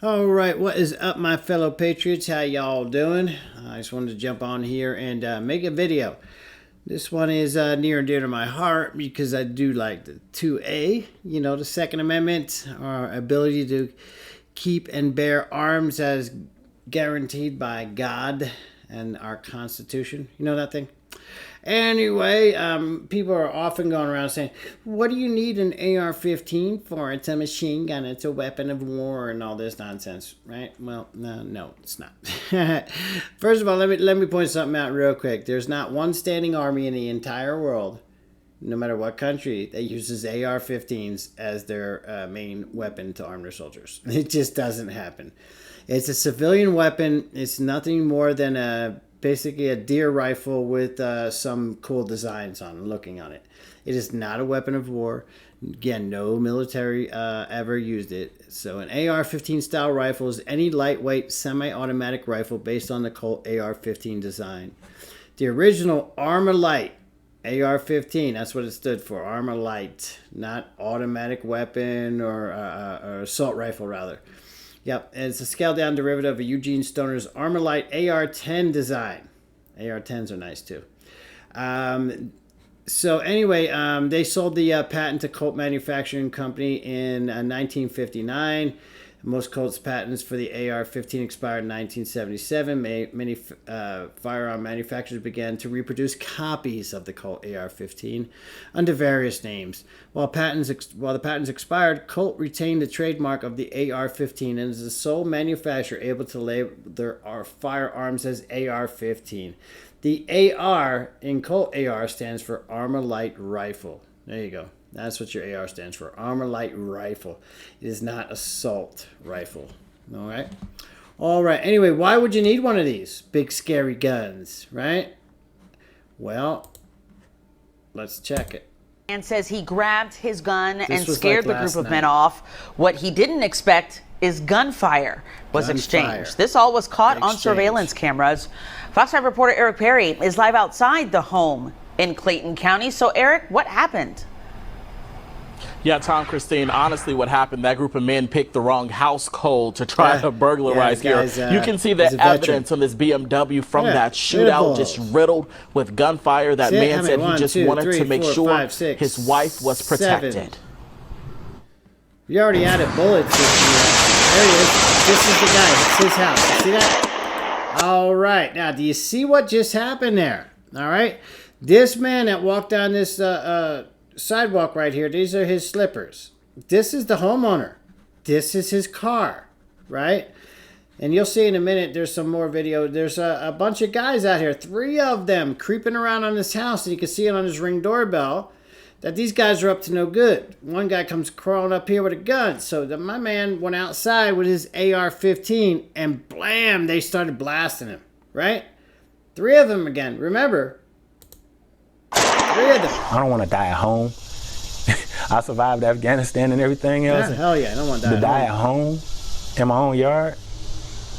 All right, what is up, my fellow patriots? How y'all doing? I just wanted to jump on here and make a video. This one is near and dear to my heart because I do like the 2A, you know, the Second Amendment, our ability to keep and bear arms as guaranteed by God and our Constitution. You know that thing? Anyway, people are often going around saying, what do you need an AR-15 for? It's a machine gun, it's a weapon of war, and all this nonsense, right? Well, no, it's not. First of all, let me point something out real quick. There's not one standing army in the entire world, no matter what country, that uses AR-15s as their main weapon to arm their soldiers. It just doesn't happen. It's a civilian weapon. It's nothing more than basically a deer rifle with some cool designs looking on it. It is not a weapon of war. Again, no military ever used it. So an AR-15 style rifle is any lightweight semi-automatic rifle based on the Colt AR-15 design. The original Armalite AR-15, that's what it stood for, Armalite, not automatic weapon or assault rifle rather. Yep, it's a scaled-down derivative of Eugene Stoner's Armalite AR-10 design. AR-10s are nice, too. So anyway, they sold the patent to Colt Manufacturing Company in 1959. Most Colt's patents for the AR-15 expired in 1977. Many firearm manufacturers began to reproduce copies of the Colt AR-15 under various names. While the patents expired, Colt retained the trademark of the AR-15 and is the sole manufacturer able to label their firearms as AR-15. The AR in Colt AR stands for Armalite Rifle. There you go. That's what your AR stands for. Armalite Rifle. It is not assault rifle. All right? All right. Anyway, why would you need one of these big scary guns, right? Well, let's check it. And says he grabbed his gun and scared the group of men off. What he didn't expect is gunfire was exchanged. This all was caught on surveillance cameras. Fox 5 reporter Eric Perry is live outside the home in Clayton County. So, Eric, what happened? Yeah, Tom, Christine, honestly, what happened, that group of men picked the wrong house code to try to burglarize here. You can see the evidence on this BMW from that shootout, just riddled with gunfire. That man said he just wanted to make sure his wife was protected. You already added bullets. There he is. This is the guy. It's his house. See that? All right. Now, do you see what just happened there? All right. This man that walked down this sidewalk right here, these are his slippers. This is the homeowner. This is his car, right? And you'll see in a minute, there's some more video. There's a bunch of guys out here, 3 of them creeping around on this house, and you can see it on his Ring doorbell that these guys are up to no good. One guy comes crawling up here with a gun. So my man went outside with his AR-15 and blam, they started blasting him, right? 3 of them again. Remember, 3 of them. I don't want to die at home. I survived Afghanistan and everything else. Yeah, hell yeah, I don't want to die at home in my own yard.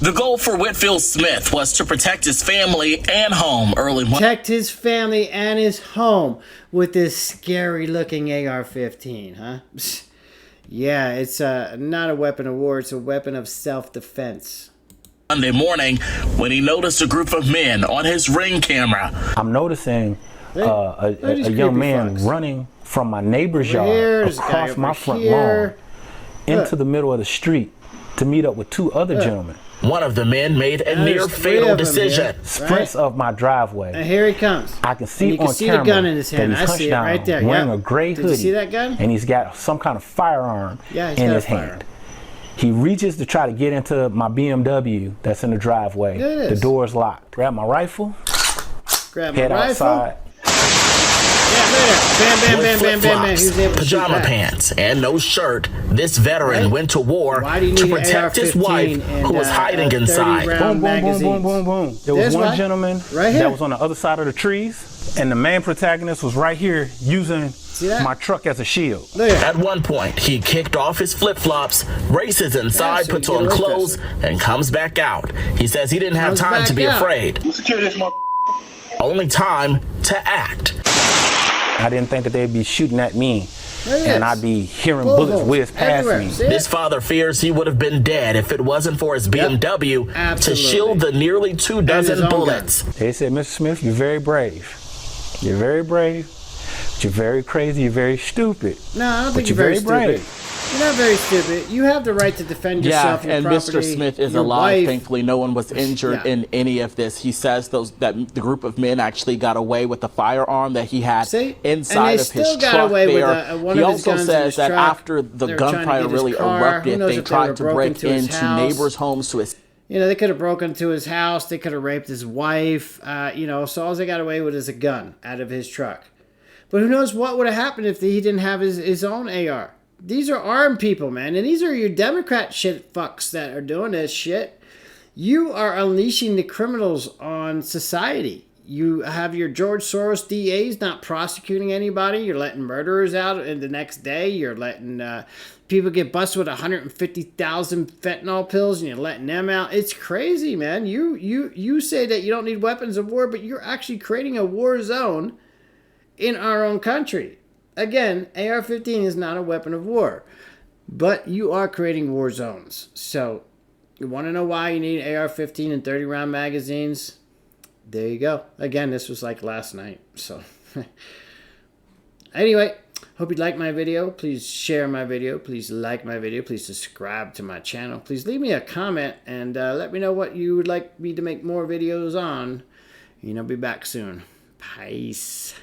The goal for Whitfield Smith was to protect his family and home early. Protect his family and his home with this scary looking AR-15, huh? Yeah, it's not a weapon of war, it's a weapon of self-defense. Monday morning, when he noticed a group of men on his Ring camera. I'm noticing a young man running from my neighbor's yard across my front lawn into the middle of the street to meet up with 2 other gentlemen. One of the men made a near fatal decision. Sprints of my driveway. And here he comes. I can see on camera the gun in his hand. that he's hunched down, right there. wearing a gray hoodie. Did you see that gun? And he's got some kind of firearm in his hand. He reaches to try to get into my BMW that's in the driveway. The door's locked. Grab my rifle. Head outside. Pajama pants and no shirt, this veteran went to war to protect his wife who was hiding inside. Boom, boom, boom, boom, boom, boom. There was one gentleman that was on the other side of the trees, and the main protagonist was right here using my truck as a shield. At one point, he kicked off his flip-flops, races inside, puts on clothes, and comes back out. He says he didn't have time to be afraid. Only time to act. I didn't think that they'd be shooting at me. And I'd be hearing bullets whiz past me. This father fears he would have been dead if it wasn't for his BMW to shield the nearly 2 dozen bullets. They said, Mr. Smith, you're very brave. You're very brave. But you're very crazy. You're very stupid. No, I don't think you're very stupid. You're not very stupid. You have the right to defend yourself. Yeah, and property, Mr. Smith is alive. Thankfully, no one was injured in any of this. He says that the group of men actually got away with the firearm that he had inside of his truck there. He also says that after the gunfire really erupted, they tried to break into neighbors' homes to escape. You know, they could have broken into his house. They could have raped his wife. You know, so all they got away with is a gun out of his truck. But who knows what would have happened if he didn't have his own AR. These are armed people, man. And these are your Democrat shit fucks that are doing this shit. You are unleashing the criminals on society. You have your George Soros DAs not prosecuting anybody. You're letting murderers out, and the next day you're letting people get busted with 150,000 fentanyl pills, and you're letting them out. It's crazy, man. You say that you don't need weapons of war, but you're actually creating a war zone in our own country. Again, AR-15 is not a weapon of war, but you are creating war zones. So, you want to know why you need AR-15 and 30-round magazines? There you go. Again, this was like last night. So, anyway, hope you liked my video. Please share my video. Please like my video. Please subscribe to my channel. Please leave me a comment and let me know what you would like me to make more videos on. I'll be back soon. Peace.